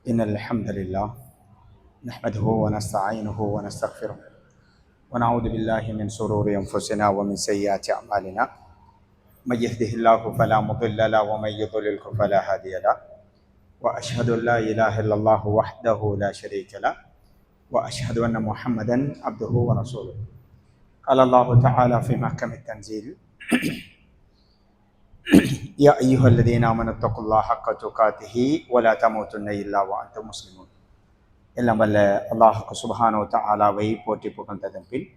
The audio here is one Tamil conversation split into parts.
إن الحمد لله نحمده ونستعينه ونستغفره ونعوذ بالله من شرور أنفسنا ومن سيئات أعمالنا من يهده الله فلا مضل له ومن يضلل فلا هادي له وأشهد أن لا إله إلا الله وحده لا شريك له وأشهد أن محمدا عبده ورسوله قال الله تعالى في محكم التنزيل يا أيها الذين آمنوا اتقوا الله حق تقاته ولا تموتن إلا وأنتم مسلمون எல்லாம் வல்ல அல்லாஹுக்கு சுப்ஹானஹு தஆலாவை போற்றி புகழ்ந்ததன் பின்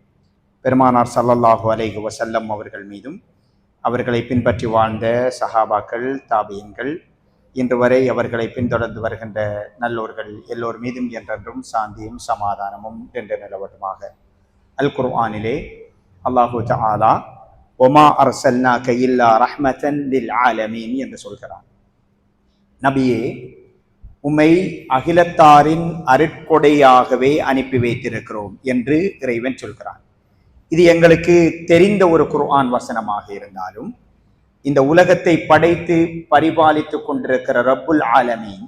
பெருமானார் ஸல்லல்லாஹு அலைஹி வஸல்லம் அவர்கள் மீதும் அவர்களை பின்பற்றி வாழ்ந்த சஹாபாக்கள் தாபியீன்கள் இன்று வரை அவர்களை பின்தொடர்ந்து வருகின்ற நல்லோர்கள் எல்லோர் மீதும் என்றென்றும் சாந்தியும் சமாதானமும் என்று நிலவட்டுமாக. அல் குர்ஆனிலே அல்லாஹு தஆலா ஒமா அர்சல்னாக இல்லா ரஹ்மத்தன் லில் ஆலமீன் என்று சொல்கிறான். நபியே, உம்மை அகிலத்தாரின் அருட்கொடையாகவே அனுப்பி வைத்திருக்கிறோம் என்று இறைவன் சொல்கிறான். இது எங்களுக்கு தெரிந்த ஒரு குர்ஆன் வசனமாக இருந்தாலும் இந்த உலகத்தை படைத்து பரிபாலித்து கொண்டிருக்கிற ரப்புல் ஆலமீன்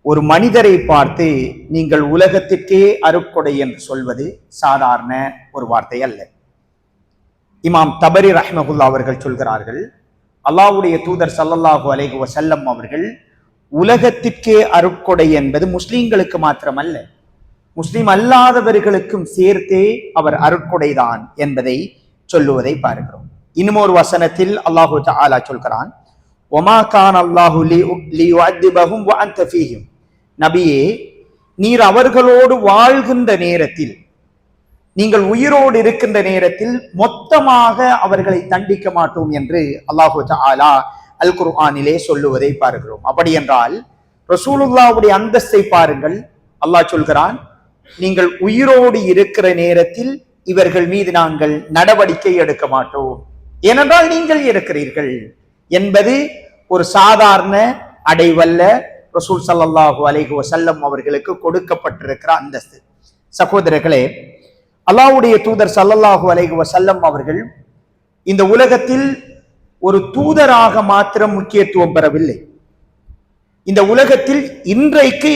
ஒரு மனிதரை பார்த்து நீங்கள் உலகத்திற்கே அருட்கொடை என்று சொல்வது சாதாரண ஒரு வார்த்தை அல்ல. இமாம் தபரி ரஹ்மஹுல்லா அவர்கள் சொல்கிறார்கள், அல்லாஹ்வுடைய தூதர் ஸல்லல்லாஹு அலைஹி வஸல்லம் அவர்கள் உலகத்திற்கே அருட்கொடை என்பது முஸ்லிம்களுக்கு மாத்திரமல்ல, முஸ்லிம் அல்லாதவர்களுக்கும் சேர்த்தே அவர் அருட்கொடைதான் என்பதை சொல்லுவதை பார்க்கிறோம். இன்னும் ஒரு வசனத்தில் அல்லாஹு தஆலா சொல்கிறான், ஒமா கான் அல்லாஹு லியுஅதிபஹும் வ அன்த ஃபீஹிம். நபியே, நீர் அவர்களோடு வாழ்கின்ற நேரத்தில், நீங்கள் உயிரோடு இருக்கின்ற நேரத்தில் மொத்தமாக அவர்களை தண்டிக்க மாட்டோம் என்று அல்லாஹு தஆலா அல் குர்ஆனிலே சொல்லுவதை பார்க்கிறோம். அப்படி என்றால் ரசூலுல்லாஹ்வுடைய அந்தஸ்தை பாருங்கள். அல்லாஹ் சொல்கிறான், நீங்கள் உயிரோடு இருக்கிற நேரத்தில் இவர்கள் மீது நாங்கள் நடவடிக்கை எடுக்க மாட்டோம், ஏனென்றால் நீங்கள் இருக்கிறீர்கள் என்பது ஒரு சாதாரண அடைவல்ல, ரசூல் ஸல்லல்லாஹு அலைஹி வஸல்லம் அவர்களுக்கு கொடுக்கப்பட்டிருக்கிற அந்தஸ்து. சகோதரர்களே, அல்லாஹ்வுடைய தூதர் ஸல்லல்லாஹு அலைஹி வஸல்லம் அவர்கள் இந்த உலகத்தில் ஒரு தூதராக மாத்திரம் முக்கியத்துவம் பெறவில்லை. இந்த உலகத்தில் இன்றைக்கு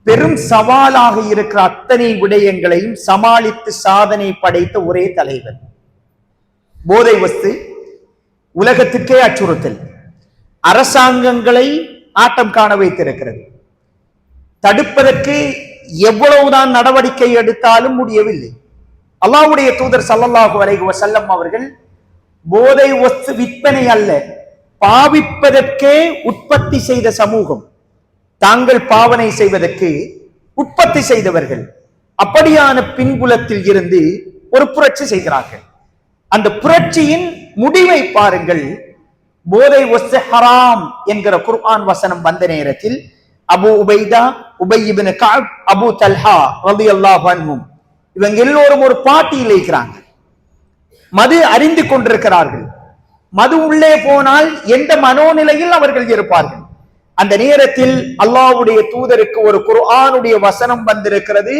பெரும் சவாலாக இருக்கிற அத்தனை விடயங்களையும் சமாளித்து சாதனை படைத்த ஒரே தலைவர். போதை வஸ்து உலகத்திற்கே அச்சுறுத்தல், அரசாங்கங்களை ஆட்டம் காண வைத்திருக்கிறது. தடுப்பதற்கு எவ்வளவுதான் நடவடிக்கை எடுத்தாலும் முடியவில்லை. அல்லாஹ்வுடைய தூதர் ஸல்லல்லாஹு அலைஹி வஸல்லம் அவர்கள் போதை வஸ்து விற்பனை அல்ல, பாவிப்பதற்கே உற்பத்தி செய்த சமூகம். தாங்கள் பாவனை செய்வதற்கு உற்பத்தி செய்தவர்கள். அப்படியான பின்புலத்தில் இருந்து ஒரு புரட்சி செய்கிறார்கள். அந்த புரட்சியின் முடிவை பாருங்கள். போதை வஸ்து ஹராம் என்கிற குர்ஆன் வசனம் வந்த நேரத்தில் அபு உபைதா, உபை இப்னு கஅப், அபு தல்ஹா ரலியல்லாஹு அன்ஹும் இவங்க எல்லோரும் ஒரு பாட்டியில் இருக்கிறாங்க. மது அறிந்து கொண்டிருக்கிறார்கள். மது உள்ளே போனால் எந்த மனோநிலையில் அவர்கள் இருப்பார்கள்? அந்த நேரத்தில் அல்லாஹ்வுடைய தூதருக்கு ஒரு குர்ஆனுடைய வசனம் வந்திருக்கிறது.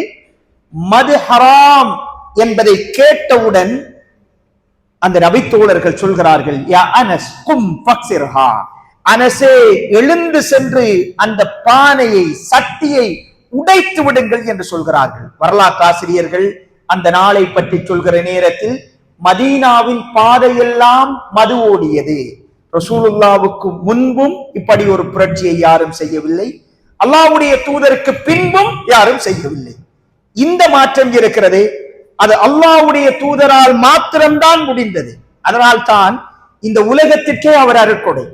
மது ஹராம் என்பதை கேட்டவுடன் அந்த நபித்தோழர்கள் சொல்கிறார்கள், யா அனஸ் கும் ஃபக்ஸிர்ஹா, அனஸே எழுந்து சென்று அந்த பானையை சட்டியை உடைத்து விடுங்கள் என்று சொல்கிறார்கள். வரலாற்று ஆசிரியர்கள் அந்த நாளை பற்றி சொல்கிற நேரத்தில் மதீனாவின் பாதையெல்லாம் மது ஓடியது. ரசூலுல்லாவுக்கு முன்பும் இப்படி ஒரு புரட்சியை யாரும் செய்யவில்லை, அல்லாஹ்வுடைய தூதருக்கு பின்பும் யாரும் செய்யவில்லை. இந்த மாற்றம் இருக்கிறது, அது அல்லாஹ்வுடைய தூதரால் மாத்திரம்தான் முடிந்தது. அதனால் தான் இந்த உலகத்திற்கே அவர் அருட்கொடை,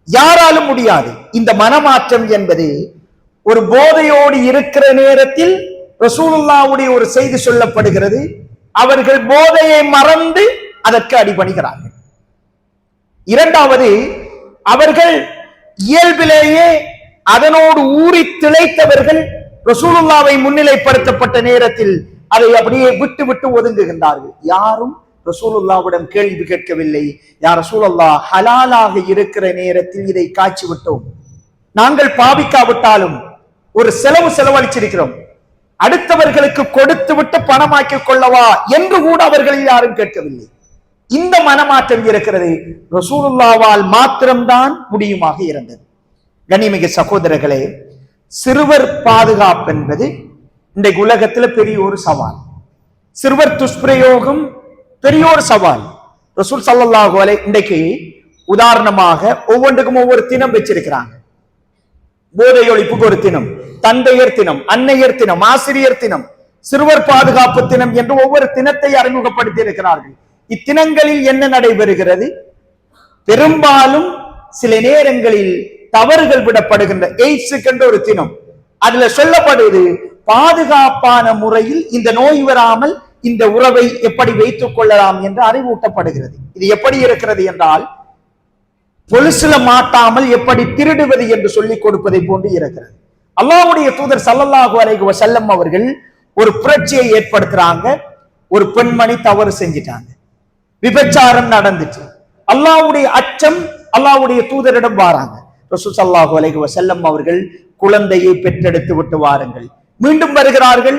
யாராலும் முடியாது. இந்த மனமாற்றம் என்பது ஒரு போதையோடு இருக்கிற நேரத்தில் ரசூலுல்லாஹ்வுடைய ஒரு செய்தி சொல்லப்படுகிறது, அவர்கள் போதையை மறந்து அதற்கு அடிபணிகிறார்கள். இரண்டாவது, அவர்கள் இயல்பிலேயே அதனோடு ஊறி திளைத்தவர்கள் ரசூலுல்லாவை முன்னிலைப்படுத்தப்பட்ட நேரத்தில் அதை அப்படியே விட்டு விட்டு ஒதுங்குகின்றார்கள். யாரும் ரசூலுல்லாவிடம் கேள்வி கேட்கவில்லை, யார் ரசூலுல்லாஹ் ஹலாலாக இருக்கிற நேரத்தில் இதை காய்ச்சி விட்டோம், நாங்கள் பாவிக்காவிட்டாலும் ஒரு செலவழிச்சிருக்கிறோம், அடுத்தவர்களுக்கு கொடுத்து விட்டு பணமாக்கிக் கொள்ளவா என்று கூட அவர்கள் யாரும் கேட்கவில்லை. இந்த மனமாற்றம் இருக்கிறது, ரசூலுல்லாவால் மாத்திரம்தான் முடியுமாக இருந்தது. கண்ணியமிகு சகோதரர்களே, சிறுவர் பாதுகாப்பு என்பது இன்றைக்கு உலகத்துல பெரிய ஒரு சவால். சிறுவர் துஷ்பிரயோகம் பெரிய ஒரு சவால். ரசூல் ஸல்லல்லாஹு அலைஹி இன்றைக்கு உதாரணமாக ஒவ்வொன்றுக்கும் ஒவ்வொரு தினம் வச்சிருக்கிறாங்க. போதை ஒழிப்புக்கு ஒரு தினம், தந்தையர் தினம், அன்னையர் தினம், ஆசிரியர் தினம், சிறுவர் பாதுகாப்பு தினம் என்று ஒவ்வொரு தினத்தை அறிமுகப்படுத்தி இருக்கிறார்கள். இத்தினங்களில் என்ன நடைபெறுகிறது? பெரும்பாலும் சில நேரங்களில் தவறுகள் விடப்படுகின்ற எய்ட்ஸுக்கு என்ற ஒரு தினம், அதுல சொல்லப்படுவது பாதுகாப்பான முறையில் இந்த நோய் வராமல் இந்த உறவை எப்படி வைத்துக் கொள்ளலாம் என்று அறிவூட்டப்படுகிறது. இது எப்படி இருக்கிறது என்றால், பொலிசுல மாட்டாமல் எப்படி திருடுவது என்று சொல்லிக் கொடுப்பதை போன்று இருக்கிறது. அல்லாஹ்வுடைய தூதர் ஸல்லல்லாஹு அலைஹி வஸல்லம் அவர்கள் ஒரு புரட்சியை ஏற்படுத்துறாங்க. ஒரு பெண்மணி தவறு செஞ்சிட்டாங்க, விபச்சாரம் நடந்துச்சு. அல்லாஹ்வுடைய அச்சம் அல்லாஹ்வுடைய தூதரிடம் வாராங்க. ரசூல் ஸல்லல்லாஹு அலைஹி வஸல்லம் அவர்கள் குழந்தையை பெற்றெடுத்து விட்டு வாருங்கள். மீண்டும் வருகிறார்கள்,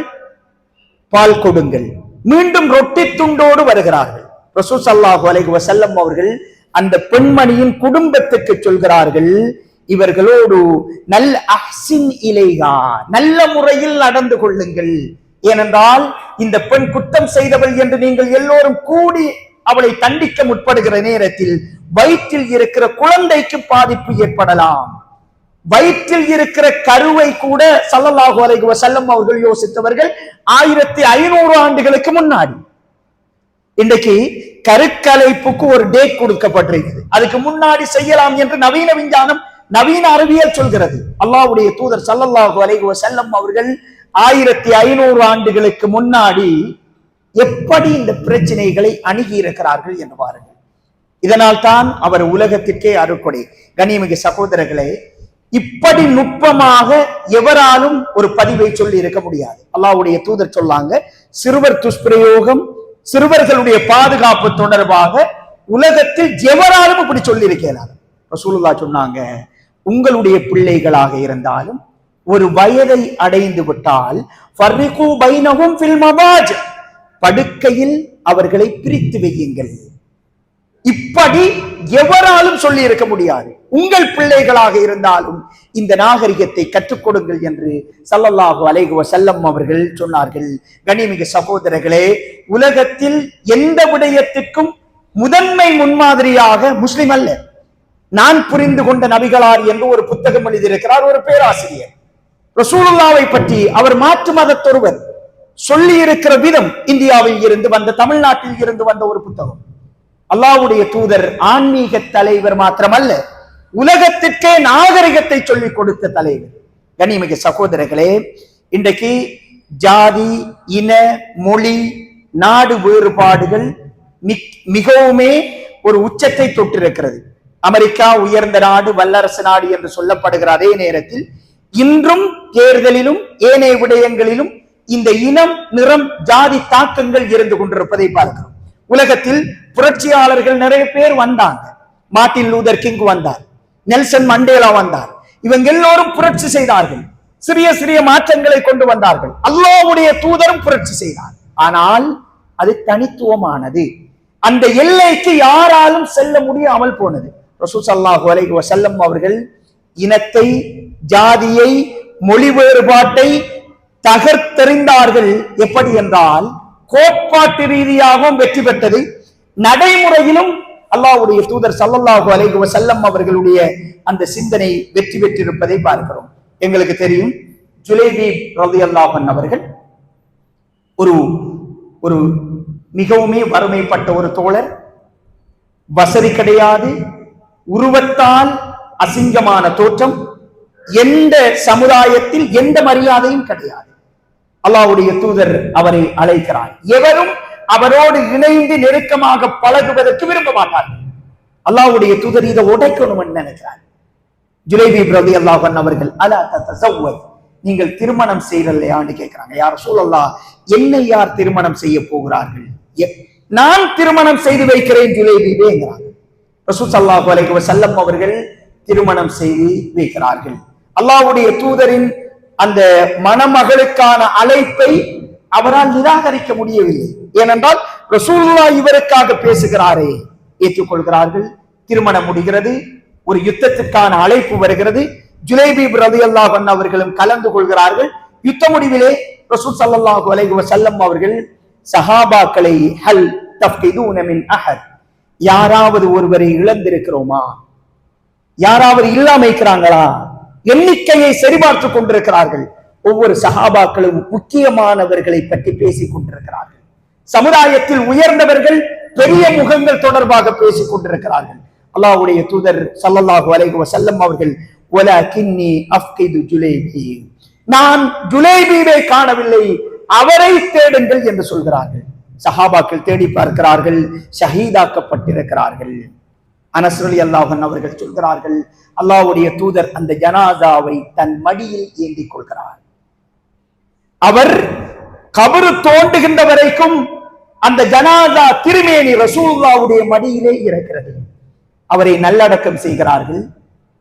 பால் கொடுங்கள். மீண்டும் ரொட்டி துண்டோடு வருகிறார்கள். ரசூல் ஸல்லல்லாஹு அலைஹி வஸல்லம் அவர்கள் அந்த பெண்மணியின் குடும்பத்துக்கு சொல்கிறார்கள், இவர்களோடு நல்ல அஹ்சின் இலைஹா, நல்ல முறையில் நடந்து கொள்ளுங்கள். ஏனென்றால் இந்த பெண் குற்றம் செய்தவள் என்று நீங்கள் எல்லோரும் கூடி அவளை தண்டிக்க முற்படுகிற நேரத்தில் வயிற்றில் இருக்கிற குழந்தைக்கு பாதிப்பு ஏற்படலாம். வயிற்றில் இருக்கிற கருவை கூட ஸல்லல்லாஹு அலைஹி வஸல்லம் அவர்கள் யோசித்தவர்கள் 1500 ஆண்டுகளுக்கு முன்னாடி. இன்றைக்கு கருக்கலைப்புக்கு ஒரு டேட் கொடுக்கப்பட்டிருக்கிறது, அதுக்கு முன்னாடி செய்யலாம் என்று நவீன விஞ்ஞானம், நவீன அறிவியல் சொல்கிறது. அல்லாஹ்வுடைய தூதர் ஸல்லல்லாஹு அலைஹி வஸல்லம் அவர்கள் 1500 ஆண்டுகளுக்கு முன்னாடி எப்படி இந்த பிரச்சனைகளை அணுகி இருக்கிறார்கள் என்று பாருங்கள். இதனால் தான் அவர் உலகத்திற்கே அருள்கொடை. கண்ணியமிகு சகோதரர்களே, இப்படி நுட்பமாக எவராலும் ஒரு பதிவை சொல்லி இருக்க முடியாது. அல்லாஹ்வுடைய தூதர் சொல்லாங்க, சிறுவர் துஷ்பிரயோகம், சிறுவர்களுடைய பாதுகாப்பு தொடர்பாக உலகத்தில் எவராலும் இப்படி சொல்லி இருக்கிறார். ரசூலுல்லாஹ் சொன்னாங்க, உங்களுடைய பிள்ளைகளாக இருந்தாலும் ஒரு வயதை அடைந்து விட்டால் ஃபர்ரிகு பைனஹும் ஃபில் மபாஜ், படுக்கையில் அவர்களை பிரித்து வையுங்கள். இப்படி எவராலும் சொல்லி இருக்க முடியாது. உங்கள் பிள்ளைகளாக இருந்தாலும் இந்த நாகரிகத்தை கற்றுக் கொடுங்கள் என்று ஸல்லல்லாஹு அலைஹி வஸல்லம் அவர்கள் சொன்னார்கள். கண்ணியமிகு சகோதரர்களே, உலகத்தில் எந்த விடயத்திற்கும் முதன்மை முன்மாதிரியாக முஸ்லிம் அல்ல, நான் புரிந்து கொண்ட நபிகளார் என்று ஒரு புத்தகம் எழுதியிருக்கிறார் ஒரு பேராசிரியர். ரசூலுல்லாவை பற்றி அவர் மாற்று மதத்தொருவர் சொல்லி இருக்கிற விதம் இந்தியாவில் இருந்து வந்த, தமிழ்நாட்டில் இருந்து வந்த ஒரு புத்தகம். அல்லாஹ்வுடைய தூதர் ஆன்மீக தலைவர் மாத்திரமல்ல, உலகத்திற்கே நாகரிகத்தை சொல்லிக் கொடுத்த தலைவர். கண்ணியமிகு சகோதரர்களே, இன்றைக்கு ஜாதி, இன, மொழி, நாடு வேறுபாடுகள் மிகவுமே ஒரு உச்சத்தை தொட்டிருக்கிறது. அமெரிக்கா உயர்ந்த நாடு, வல்லரசு நாடு என்று சொல்லப்படுகிற அதே நேரத்தில் இன்றும் தேர்தலிலும் ஏனைய விடயங்களிலும் இந்த இனம், நிறம், ஜாதி தாக்கங்கள் இருந்து கொண்டிருப்பதை பார்க்கிறோம். உலகத்தில் புரட்சியாளர்கள் நிறைய பேர் வந்தாங்க. மார்ட்டின் லூதர் கிங் வந்தார், நெல்சன் மண்டேலா வந்தார். இவங்க எல்லோரும் புரட்சி செய்தார்கள், சிறிய சிறிய மாற்றங்களை கொண்டு வந்தார்கள். அல்லாஹ்வுடைய தூதரும் புரட்சி செய்தார். ஆனால் அது தனித்துவமானது, அந்த எல்லைக்கு யாராலும் செல்ல முடியாமல் போனது. ரசூல் ஸல்லல்லாஹு அலைஹி வஸல்லம் அவர்கள் இனத்தை, ஜாதியை, மொழி வேறுபாட்டை தகர்த்தெறிந்தார்கள். எப்படி என்றால், கோட்பாட்டு ரீதியாகவும் வெற்றி பெற்றது, நடைமுறையிலும் அல்லாஹ்வுடைய தூதர் ஸல்லல்லாஹு அலைஹி வஸல்லம் அவர்களுடைய அந்த சிந்தனை வெற்றி பெற்றிருப்பதை பார்க்கிறோம். எங்களுக்கு தெரியும், ஜுலைபீப் ரலியல்லாஹு அன்ஹு அவர்கள் ஒரு மிகவுமே வறுமைப்பட்ட ஒரு தோழர், வசதி கிடையாது, உருவத்தால் அசிங்கமான தோற்றம், எந்த சமுதாயத்தில் எந்த மரியாதையும் கிடையாது. அல்லாஹ்வுடைய தூதர் அவரை அழைக்கிறார். எவரும் அவரோடு இணைந்து நெருக்கமாக பழகுவதற்கு விரும்ப மாட்டார்கள். அல்லாஹ்வுடைய தூதர் இதை உடைக்கணும் நினைக்கிறார். ஜுலைபீப் ரலியல்லாஹு அன்ஹு அவர்கள், அலா ததஸவ்வஜ், நீங்கள் திருமணம் செய்யலையான்னு கேட்கிறாங்க. யா ரசூலல்லாஹ், என்னை யார் திருமணம் செய்ய போகிறார்கள்? நான் திருமணம் செய்து வைக்கிறேன் ஜுலைபீபேங்கிறாங்க. ரசூல் ஸல்லல்லாஹு அலைஹி வஸல்லம் அவர்கள் திருமணம் செய்து வைக்கிறார்கள். அல்லாஹ்வுடைய தூதரின் அந்த மணமகளுக்கான அழைப்பை அவரால் நிராகரிக்க முடியவில்லை. ஏனென்றால் ரசூலுல்லாஹ் இவருக்காக பேசுகிறாரே. ஏற்றுக்கொள்கிறார்கள். திருமணம் முடிகிறது. ஒரு யுத்தத்திற்கான அழைப்பு வருகிறது. ஜுலைபீப் ரலியல்லாஹு அன்ஹு அவர்களும் கலந்து கொள்கிறார்கள். யுத்த முடிவிலே ரசூல் ஸல்லல்லாஹு அலைஹி வஸல்லம் அவர்கள் சஹாபாக்களை ஹல் தஃப்கிதூன மின் அஹத், யாராவது ஒருவரை இழந்திருக்கிறோமா, யாராவது இல்லாம இருக்கிறாங்களா, எண்ணிக்கையை சரிபார்த்துக் கொண்டிருக்கிறார்கள். ஒவ்வொரு சஹாபாக்களும் முக்கியமானவர்களை பற்றி பேசிக் கொண்டிருக்கிறார்கள். சமுதாயத்தில் உயர்ந்தவர்கள், பெரிய முகங்கள் தொடர்பாக பேசிக் கொண்டிருக்கிறார்கள். அல்லாஹ்வுடைய தூதர் ஸல்லல்லாஹு அலைஹி வஸல்லம் அவர்கள் வலகின்னி அஃப்கிது ஜுலைபி, நான் ஜுலைபியை காணவில்லை, அவரை தேடுங்கள் என்று சொல்கிறார்கள். சஹாபாக்கள் தேடி பார்க்கிறார்கள், ஷஹீதாக்கப்பட்டிருக்கிறார்கள். அனஸ் ரலியல்லாஹு அன்ஹு அவர்கள் சொல்கிறார்கள், அல்லாஹ்வுடைய தூதர் அந்த ஜனாசாவை தன் மடியில் ஏந்திக் கொள்கிறார். அவர் கபரு தோண்டுகின்ற வரைக்கும் அந்த ஜனாசா திருமேனி ரசூலுல்லாஹ்வுடைய மடியிலே இருக்கிறது. அவரை நல்லடக்கம் செய்கிறார்கள்.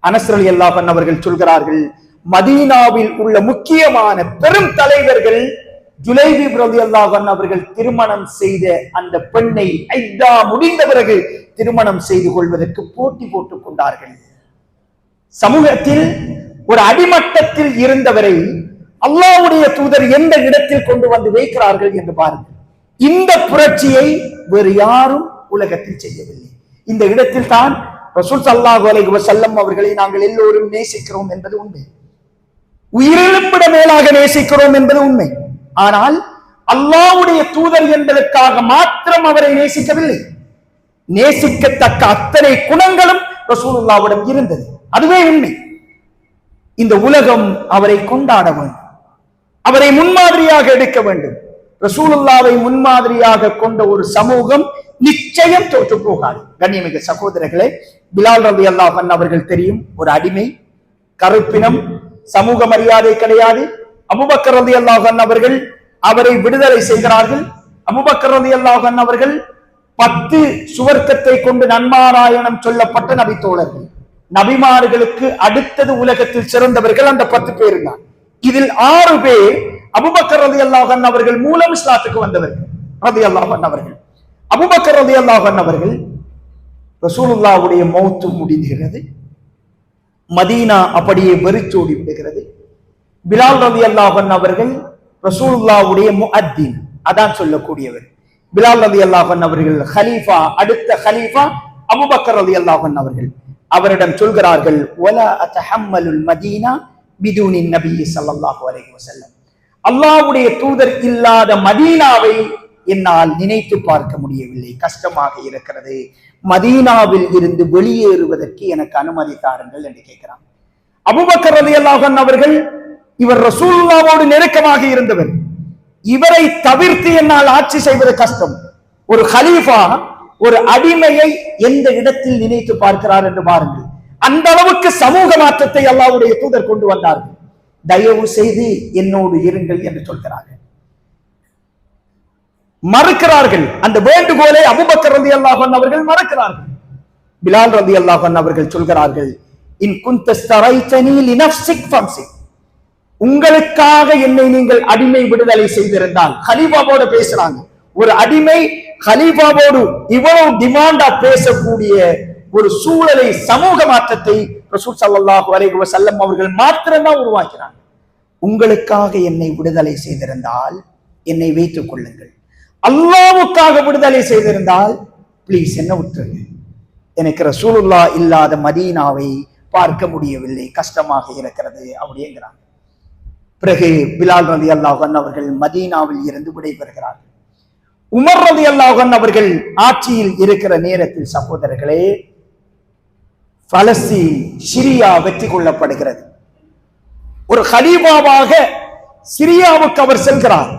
அனஸ் ரலியல்லாஹு அன்ஹு அவர்கள் சொல்கிறார்கள், மதீனாவில் உள்ள முக்கியமான பெரும் தலைவர்கள் ஜுலைபீப் ரலியல்லாஹு அன்ஹு அவர்கள் திருமணம் செய்த அந்த பெண்ணை ஐதா முடிந்த பிறகு திருமணம் செய்து கொள்வதற்கு போட்டி போட்டுக் கொண்டார்கள். சமூகத்தில் ஒரு அடிமட்டத்தில் இருந்தவரை அல்லாஹ்வுடைய தூதர் எந்த இடத்தில் கொண்டு வந்து வைக்கிறார்கள் என்று பாருங்கள். இந்த புரட்சியை வேறு யாரும் உலகத்தில் செய்யவில்லை. இந்த இடத்தில் தான் ரசூல் ஸல்லல்லாஹு அலைஹி வஸல்லம் அவர்களை நாங்கள் எல்லோரும் நேசிக்கிறோம் என்பது உண்மை, உயிரிழப்பிட மேலாக நேசிக்கிறோம் என்பது உண்மை. ஆனால் அல்லாஹ்வுடைய தூதர் என்பதற்காக மாத்திரம் அவரை நேசிக்கவில்லை. நேசிக்கத்தக்க அத்தனை குணங்களும் ரசூலுல்லாஹ்விடம் இருந்தது, அதுவே உண்மை. இந்த உலகம் அவரை கொண்டாட வேண்டும், அவரை முன்மாதிரியாக எடுக்க வேண்டும். ரசூலுல்லாஹ்வை முன்மாதிரியாக கொண்ட ஒரு சமூகம் நிச்சயம் தோற்று போகாது. கண்ணியமிகு சகோதரர்களே, பிலால் ரலியல்லாஹு அன்ஹு அவர்கள் தெரியும், ஒரு அடிமை, கருப்பினம், சமூக மரியாதை கிடையாது. அபூபக்கர் ரலியல்லாஹு அன்ஹு அவர்கள் அவரை விடுதலை செய்கிறார்கள். அபூபக்கர் ரலியல்லாஹு அன்ஹு அவர்கள் 10 சுவர்க்கத்தை கொண்டு நன்மாராயணம் சொல்லப்பட்ட நபி தோழர்கள். நபிமார்களுக்கு அடுத்தது உலகத்தில் சிறந்தவர்கள் அந்த 10 பேர் தான். இதில் 6 பேர் அபூபக்கர் ரலியல்லாஹு அன்ஹு அவர்கள் மூலம் இஸ்லாத்துக்கு வந்தவர்கள் ரலியல்லாஹு அன்ஹு அவர்கள். அபூபக்கர் ரலியல்லாஹு அன்ஹு அவர்கள், ரசூலுல்லாஹ்வுடைய மௌத் முடிகிறது, மதீனா அப்படியே வெறிச்சோடி விடுகிறது. பிலால் ரலியல்லாஹு அன்ஹு அவர்கள் ரசூலுல்லாஹ்வுடைய முஅத்தின், அதான் சொல்லக்கூடியவர். பிலால் ரலியல்லாஹு அன்ஹு அவர்கள் ஹலீஃபா, அடுத்த ஹலீஃபா அபூபக்கர் ரலியல்லாஹு அன்ஹு அவர்கள். அவரிடம் சொல்கிறார்கள், வலா அத்தஹம்மலுல் மதீனா பிதுனி நபி ஸல்லல்லாஹு அலைஹி வஸல்லம், அல்லாஹ்வுடைய தூதர் இல்லாத மதீனாவை என்னால் நினைத்து பார்க்க முடியவில்லை, கஷ்டமாக இருக்கிறது, மதீனாவில் இருந்து வெளியேறுவதற்கு எனக்கு அனுமதி தாருங்கள் என்று கேட்கிறார். அபூபக்கர் ரலியல்லாஹு அன்ஹு அவர்கள், இவர் ரசூலுல்லாஹ்வோடு நெருக்கமாக இருந்தவர், இவரை தவிர்த்து என்னால் ஆட்சி செய்வது கஷ்டம். ஒரு கலீஃபா ஒரு அடிமையை எந்த இடத்தில் நினைத்து பார்க்கிறார் என்று பாருங்கள். அந்த அளவுக்கு சமூக மாற்றத்தை அல்லாஹ்வுடைய தூதர் கொண்டு வந்தார்கள். தயவு செய்து என்னோடு இருங்கள் என்று சொல்கிறார்கள். மறுக்கிறார்கள். அந்த வேண்டுகோளை அபூபக்கர் ரலியல்லாஹு அன்ஹு அவர்கள் மறுக்கிறார்கள். பிலால் ரலியல்லாஹு அன்ஹு அவர்கள் சொல்கிறார்கள், இன் குன்த ஸ்தரைதனி லினஃப்ஸிக் ஃபம்ஸிக், உங்களுக்காக என்னை நீங்கள் அடிமை விடுதலை செய்திருந்தால், கலீஃபாவோடு பேசுறாங்க, ஒரு அடிமை கலீஃபாவோடு இவ்வளவு டிமாண்டா பேசக்கூடிய ஒரு சூழலை, சமூக மாற்றத்தை ரசூல் ஸல்லல்லாஹு அலைஹி வஸல்லம் அவர்கள் மாத்திரம்தான் உருவாக்கினாங்க. உங்களுக்காக என்னை விடுதலை செய்திருந்தால் என்னை வைத்துக் கொள்ளுங்கள், அல்லாஹ்வுக்காக விடுதலை செய்திருந்தால் பிளீஸ் என்ன விட்டுருங்க, எனக்கு ரசூலுல்லாஹ் இல்லாத மதீனாவை பார்க்க முடியவில்லை, கஷ்டமாக இருக்கிறது அப்படிங்கிறாங்க. பிறகு பிலால் ரலியல்லாஹு அன்ஹு அவர்கள் மதீனாவில் இருந்து விடைபெறுகிறார்கள். உமர் ரலியல்லாஹு அன்ஹு அவர்கள் ஆட்சியில் இருக்கிற நேரத்தில் சகோதரர்களே, பலஸ்தீன், சிரியா வெற்றி கொள்ளப்படுகிறது. ஒரு கலீஃபாவாக சிரியாவுக்கு அவர் செல்கிறார்.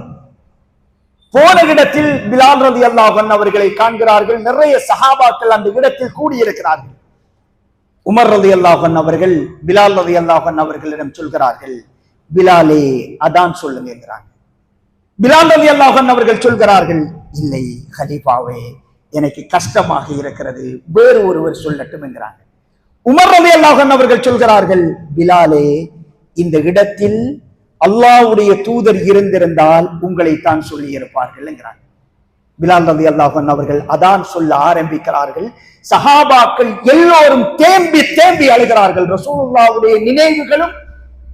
போன இடத்தில் பிலால் ரலியல்லாஹு அன்ஹு அவர்களை காண்கிறார்கள். நிறைய சஹாபாக்கள் அந்த இடத்தில் கூடியிருக்கிறார்கள். உமர் ரலியல்லாஹு அன்ஹு அவர்கள் பிலால் ரலியல்லாஹு அன்ஹு அவர்களிடம் சொல்கிறார்கள், பிலாலே அதான் சொல்லுங்கிறாங்க. பிலால் ரலியல்லாஹு அன்ஹு அவர்கள் சொல்கிறார்கள், இல்லை கலீஃபாவே, எனக்கு கஷ்டமாக இருக்கிறது, வேறு ஒருவர் சொல்லட்டும் என்கிறாங்க. உமர் ரலியல்லாஹு அன்ஹு அவர்கள் சொல்கிறார்கள், பிலாலே, இந்த இடத்தில் அல்லாஹ்வுடைய தூதர் இருந்திருந்தால் உங்களை தான் சொல்லி இருப்பார்கள் என்கிறாங்க. பிலால் ரலியல்லாஹு அன்ஹு அவர்கள் அதான் சொல்ல ஆரம்பிக்கிறார்கள். சஹாபாக்கள் எல்லோரும் தேம்பி தேம்பி அழுகிறார்கள். ரசூலுல்லாஹ்வுடைய நினைவுகளும்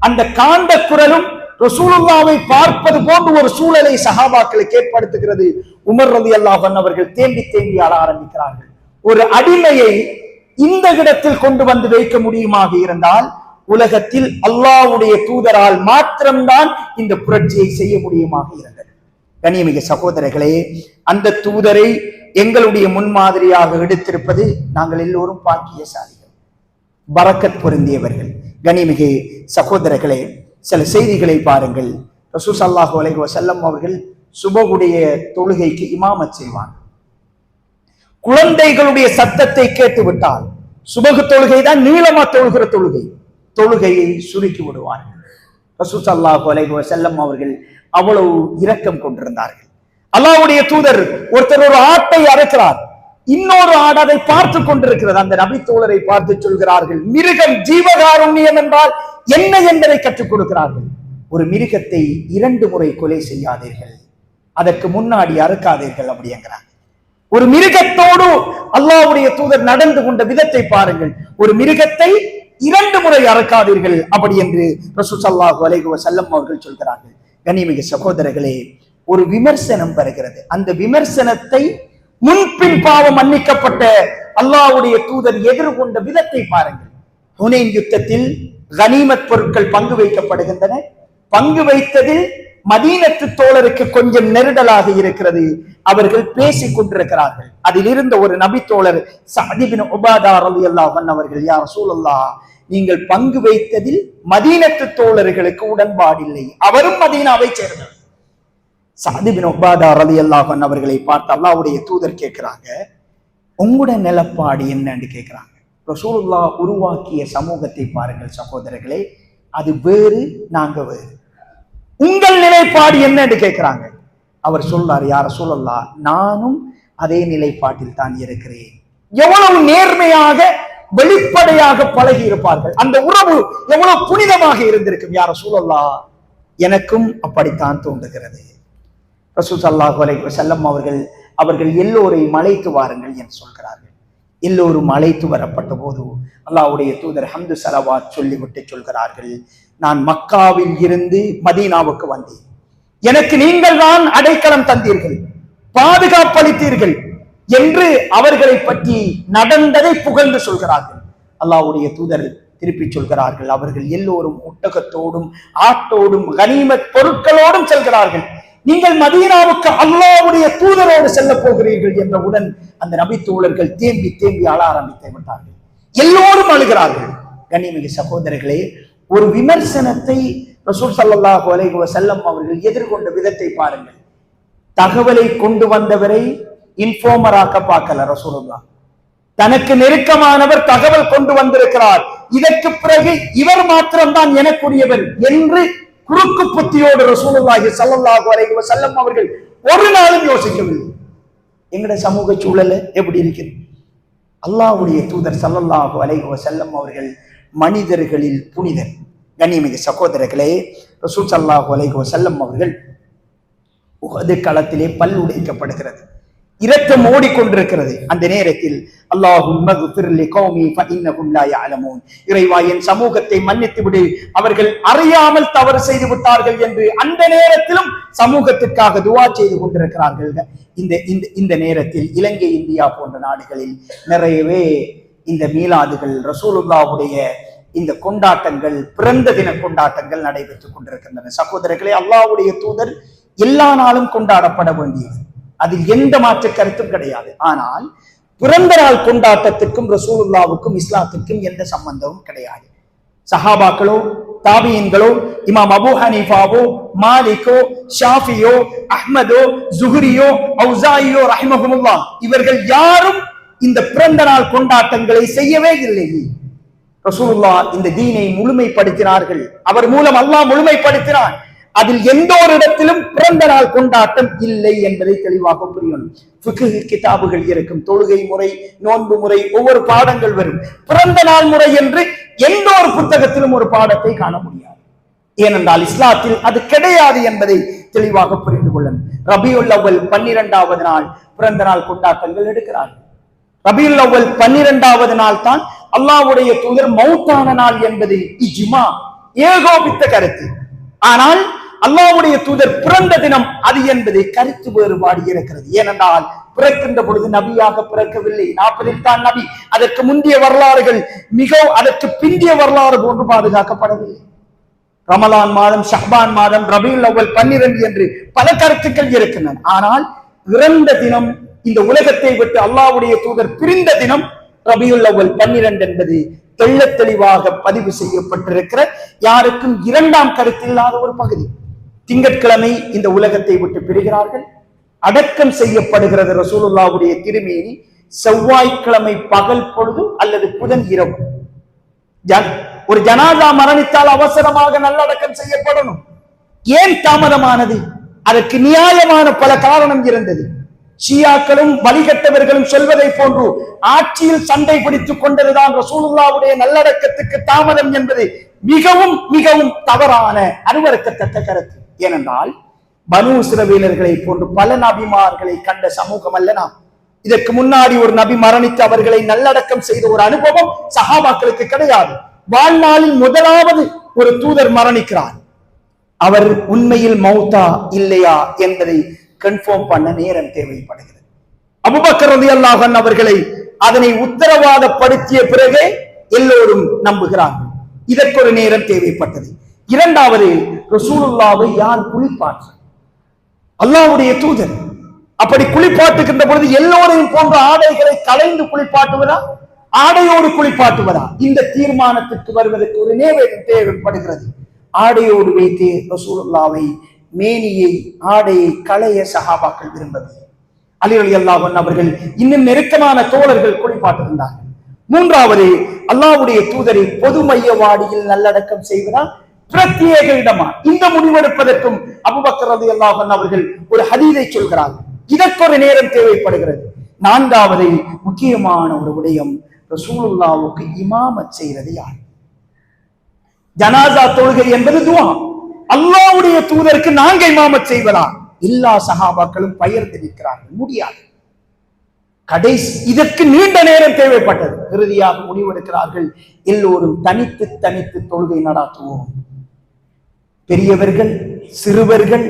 அந்த காந்த குரலும் ரசூலுல்லாஹ்வை பார்ப்பது போன்ற ஒரு சூழலை சஹாபாக்களுக்கு ஏற்படுத்துகிறது. உமர் ரலியல்லாஹு அன்ஹு அவர்கள் தேம்பி தேம்பி அழ ஆரம்பிக்கிறார்கள். ஒரு அடிமையை இந்த இடத்தில் கொண்டு வந்து வைக்க முடியுமாக இருந்தால் உலகத்தில் அல்லாஹ்வுடைய தூதரால் மாத்திரம்தான் இந்த புரட்சியை செய்ய முடியுமாக இருந்தது. கண்ணியமிகு சகோதரர்களே, அந்த தூதரை எங்களுடைய முன்மாதிரியாக எடுத்திருப்பது நாங்கள் எல்லோரும் பாக்கியசாலிகள், பரக்கத் பொருந்தியவர்கள். கண்ணியமிகு சகோதரர்களே, சில செய்திகளை பாருங்கள். ரசூல் ஸல்லல்லாஹு அலைஹி வஸல்லம் அவர்கள் சுபஹுடைய தொழுகைக்கு இமாமத் செய்வார். குழந்தைகளுடைய சத்தத்தை கேட்டுவிட்டால், சுபஹு தொழுகை தான் நீளமா தொழுகிற தொழுகை, தொழுகையை சுருக்கி விடுவார்கள். ரசூல் ஸல்லல்லாஹு அலைஹி வஸல்லம் அவர்கள் அவ்வளவு இரக்கம் கொண்டிருந்தார்கள். அல்லாஹ்வுடைய தூதர் ஒருத்தர் ஒரு ஆட்டை அறுக்கிறார், இன்னொரு ஆடு அதை பார்த்து கொண்டிருக்கிறது. அந்த நபி தோழரை பார்த்து சொல்கிறார்கள், மிருகம் ஜீவகாருண்யம் என்றால் என்ன என்பதை கற்றுக் கொடுக்கிறார்கள். ஒரு மிருகத்தை 2 முறை கொலை செய்யாதீர்கள், அதற்கு முன்னாடி அறுக்காதீர்கள் அப்படிங்கிறாங்க. ஒரு மிருகத்தோடு அல்லாஹ்வுடைய தூதர் நடந்து கொண்ட விதத்தை பாருங்கள். ஒரு மிருகத்தை 2 முறை அறுக்காதீர்கள் அப்படி என்று ரசூல் ஸல்லல்லாஹு அலைஹி வஸல்லம் அவர்கள் சொல்கிறார்கள். கண்ணியமிகு சகோதரர்களே, ஒரு விமர்சனம் வருகிறது. அந்த விமர்சனத்தை முன்பின் பாவம் மன்னிக்கப்பட்ட அல்லாஹ்வுடைய தூதர் எதிர்கொண்ட விதத்தை பாருங்கள். ஹுனைன் யுத்தத்தில் கனிமத் பொருட்கள் பங்கு வைக்கப்படுகின்றன. பங்கு வைத்ததில் மதீனத்து தோழருக்கு கொஞ்சம் நெருடலாக இருக்கிறது. அவர்கள் பேசிக் கொண்டிருக்கிறார்கள். அதில் இருந்த ஒரு நபி தோழர் சஅத் இப்னு உபாதா ரலியல்லாஹு அன்ஹு அவர்கள், யா ரசூலல்லாஹ், நீங்கள் பங்கு வைத்ததில் மதீனத்து தோழர்களுக்கு உடன்பாடில்லை, அவரும் மதீனாவை சேர்ந்தவர். சஅத் இப்னு உபாதா ரலியல்லாஹு அன்ஹு அவர்களை பார்த்து அல்லாஹ்வுடைய தூதர் கேட்கிறாங்க, உங்களுடைய நிலப்பாடு என்னன்னு கேட்கிறாங்க. ரசூலுல்லாஹ் உருவாக்கிய சமூகத்தை பாருங்கள் சகோதரர்களே, அது வேறு, நாங்க வேறு. உங்கள் நிலைப்பாடு என்னன்னு கேட்கிறாங்க. அவர் சொல்றார், யா ரசூலல்லாஹ், நானும் அதே நிலைப்பாட்டில் தான் இருக்கிறேன். எவ்வளவு நேர்மையாக வெளிப்படையாக பழகி இருப்பார்கள், அந்த உறவு எவ்வளவு புனிதமாக இருந்திருக்கும். யா ரசூலல்லாஹ், எனக்கும் அப்படித்தான் தோன்றுகிறது. ரசூல் ஸல்லல்லாஹு அலைஹி வஸல்லம் அவர்கள் எல்லோரையும் அழைத்து வாருங்கள் என்று சொல்கிறார்கள். எல்லோரும் அழைத்து வரப்பட்ட போது அல்லாஹ்வுடைய தூதர் ஹம்து ஸலவாத் சொல்லிவிட்டு சொல்கிறார்கள், நான் மக்காவில் இருந்து மதீனாவுக்கு வந்தேன், எனக்கு நீங்கள் தான் அடைக்கலம் தந்தீர்கள், பாதுகாப்பளித்தீர்கள் என்று அவர்களை பற்றி நடந்ததை புகழ்ந்து சொல்கிறார்கள். அல்லாஹ்வுடைய தூதர் திருப்பி சொல்கிறார்கள், அவர்கள் எல்லோரும் ஒட்டகத்தோடும் ஆட்டோடும் கனிமத் பொருட்களோடும் செல்கிறார்கள், நீங்கள் மதீனாவுக்கு அல்லாஹ்வுடைய தூதரோடு செல்ல போகிறீர்கள் என்றவுடன் அந்த நபி தோழர்கள் தேம்பி தேம்பி அழ ஆரம்பித்து விட்டார்கள். எல்லோரும் அழுகிறார்கள். கண்ணியமிகு சகோதரர்களே, ஒரு விமர்சனத்தை ரசூல் ஸல்லல்லாஹு அலைஹி வஸல்லம் அவர்கள் எதிர்கொண்ட விதத்தை பாருங்கள். தகவலை கொண்டு வந்தவரை இன்ஃபார்மராக்க பார்க்கல ரசூலுல்லாஹ். தனக்கு நெருக்கமானவர் தகவல் கொண்டு வந்திருக்கிறார், இதற்கு பிறகு இவர் மாத்திரம்தான் எனக்குரியவர் என்று குறுக்கு புத்தியோடு ரசூலுல்லாஹி ஸல்லல்லாஹு அலைஹி வஸல்லம் அவர்கள் ஒரு நாளும் யோசிக்கவில்லை. எங்களுடைய சமூக சூழல் எப்படி இருக்கிறது? அல்லாஹ்வுடைய தூதர் ஸல்லல்லாஹு அலைஹி வஸல்லம் அவர்கள் மனிதர்களில் புனிதர். கண்ணியமிகு சகோதரர்களே, ரசூல் ஸல்லல்லாஹு அலைஹி வஸல்லம் அவர்கள் உஹது களத்திலே பல் உடைக்கப்படுகிறது, இரத்தம் ஓடிக்கொண்டிருக்கிறது. அந்த நேரத்தில் அல்லாஹும்ம ஃபிர் லிகௌமி ஃபஇன்னஹும் லா யஅலமூன், இறைவா என் சமூகத்தை மன்னித்து விடு, அவர்கள் அறியாமல் தவறு செய்து விட்டார்கள் என்று அந்த நேரத்திலும் சமூகத்திற்காக துஆ செய்து கொண்டிருக்கிறார்கள். இந்த நேரத்தில் இலங்கை, இந்தியா போன்ற நாடுகளில் நிறையவே இந்த மீலாதுகள், ரசூலுல்லாஹ்வுடைய இந்த கொண்டாட்டங்கள், பிறந்த தின கொண்டாட்டங்கள் நடைபெற்றுக் கொண்டிருக்கின்றன. சகோதரர்களே, அல்லாஹ்வுடைய தூதர் எல்லா நாளும் கொண்டாடப்பட வேண்டியது, அதில் எந்த மாற்று கருத்தும் கிடையாது. ஆனால் பிறந்த நாள் கொண்டாட்டத்திற்கும் ரசூலுல்லாவுக்கும் இஸ்லாத்திற்கும் எந்த சம்பந்தமும் கிடையாது. சஹாபாக்களோ, தாபியீன்களோ, இமாம் அபூ ஹனீஃபாவோ, மாலிகோ, ஷாஃபியோ, அஹ்மதோ, ஜுஹ்ரியோ, ஔஸாயியோ ரஹிமஹுமுல்லாஹ், இவர்கள் யாரும் இந்த பிறந்த நாள் கொண்டாட்டங்களை செய்யவே இல்லை. ரசூலுல்லாஹ் இந்த தீனை முழுமைப்படுத்தினார்கள், அவர் மூலம் அல்லாஹ் முழுமைப்படுத்தினார். அதில் எந்த ஒரு இடத்திலும் பிறந்த நாள் கொண்டாட்டம் இல்லை என்பதை தெளிவாக புரியணும். ஃபிக்ஹ் கிதாபுகள் இருக்கும், தொழுகை முறை, நோன்பு முறை, ஒவ்வொரு பாடங்கள் வரும். பிறந்த நாள் முறை என்று எந்த ஒரு புத்தகத்திலும் ஒரு பாடத்தை காண முடியாது. ஏனென்றால் இஸ்லாத்தில் அது கிடையாது என்பதை தெளிவாக புரிந்து கொள்ளணும். ரபியுல் அவ்வல் 12வது நாள் பிறந்த நாள் கொண்டாட்டங்கள் எடுக்கிறார்கள். ரபியுல் அவ்வல் 12வது நாள் தான் அல்லாஹ்வுடைய தூதர் மௌத்தான நாள் என்பது இஜ்மா, ஏகோபித்த கருத்து. ஆனால் அல்லாஹ்வுடைய தூதர் பிறந்த தினம் அது என்பது கருத்து வேறுபாடு இருக்கிறது. ஏனென்றால் பிறக்கின்ற பொழுது நபியாக பிறக்கவில்லை, 40 தான் நபி. அதற்கு முந்தைய வரலாறுகள் அதற்கு பிந்திய வரலாறு போன்று பாதுகாக்கப்படவில்லை. ரமலான் மாதம், ஷஹ்பான் மாதம், ரபியுல் அவ்வல் 12 என்று பல கருத்துக்கள் இருக்கின்றன. ஆனால் இறந்த தினம், இந்த உலகத்தை விட்டு அல்லாஹ்வுடைய தூதர் பிரிந்த தினம் ரபியுல் அவ்வல் 12 என்பது தெள்ள தெளிவாக பதிவு செய்யப்பட்டிருக்கிற, யாருக்கும் இரண்டாம் கருத்தில்லாத ஒரு பகுதி. திங்கட்கிழமை இந்த உலகத்தை விட்டு பிரிகிறார்கள். அடக்கம் செய்யப்படுகிறது ரசூலுல்லாஹ்வுடைய திருமேனி செவ்வாய்க்கிழமை பகல் பொழுது அல்லது புதன் இரவு. ஒரு ஜனாதா மரணித்தால் அவசரமாக நல்லடக்கம் செய்யப்படணும். ஏன் தாமதமானது? அதற்கு நியாயமான பல காரணம் இருந்தது. ஷியாக்களும் வழிகட்டவர்களும் சொல்வதை போன்று ஆட்சியில் சண்டை பிடித்துக் கொண்டதுதான் ரசூலுல்லாஹ்வுடைய நல்லடக்கத்துக்கு தாமதம் என்பது மிகவும் மிகவும் தவறான அருவருக்கத்தக்க கருத்து. ஏனென்றால் பனு இஸ்ரவேலர்களை போன்று பல நபிமார்களை கண்ட சமூகம் அல்ல நாம். இதற்கு முன்னாடி ஒரு நபி மரணித்து அவர்களை நல்லடக்கம் செய்த ஒரு அனுபவம் சஹாபாக்களுக்கு கிடையாது. வாழ்நாளில் முதலாவது ஒரு தூதர் மரணிக்கிறார். அவர் உண்மையில் மௌத்தா இல்லையா என்பதை கன்ஃபார்ம் பண்ண நேரம் தேவைப்படுகிறது. அபூபக்கர் ரலியல்லாஹு அன்ஹு அவர்களை அதனை உத்தரவாதப்படுத்திய பிறகு எல்லோரும் நம்புகிறார்கள். இதற்கு ஒரு நேரம் தேவைப்பட்டது. இரண்டாவது, ரசூலுல்லாஹ்வை யார் குளிப்பாற்ற? அல்லாஹ்வுடைய தூதர். அப்படி குளிப்பாட்டுகின்ற பொழுது எல்லோரையும் போன்ற ஆடைகளை களைந்து குளிப்பாட்டுவதா, ஆடையோடு குளிப்பாட்டுவதா? இந்த தீர்மானத்திற்கு வருவதற்கு ஒரு நேரம் தேவைப்படுகிறது. ஆடையோடு வைத்து ரசூலுல்லாஹ்வை மேனியை, ஆடையை களைய சஹாபாக்கள் விரும்பவில்லை. அலி ரலியல்லாஹு அன்ஹு அவர்கள் இன்னும் நெருக்கமான தோழர்கள் குளிப்பாட்டுகின்றார்கள். மூன்றாவது, அல்லாஹ்வுடைய தூதரை பொது மையவாடியில் நல்லடக்கம் செய்வதா, பிரத்யேக இடமா? இந்த முடிவெடுப்பதற்கும் அபூபக்கர் ரலியல்லாஹு அன்ஹு அவர்கள் ஒரு ஹதீஸை சொல்கிறார்கள். இதற்கு ஒரு நேரம் தேவைப்படுகிறது. நான்காவது முக்கியமான ஒரு விடயம், ரசூலுல்லாஹ்வுக்கு இமாமத் செய்வது யார்? ஜனாசா தொழுகை என்பது துஆ. அல்லாஹ்வுடைய தூதருக்கு நாங்க இமாமத் செய்வதா? எல்லா சஹாபாக்களும் பெயர்ந்து நிற்கிறார்கள், முடியாது. கடைசி இதற்கு நீண்ட நேரம் தேவைப்பட்டது. இறுதியாக முடிவெடுக்கிறார்கள், எல்லோரும் தனித்து தனித்து தொழுகை நடாத்துவோம். பெரியவர்கள், சிறுவர்கள்,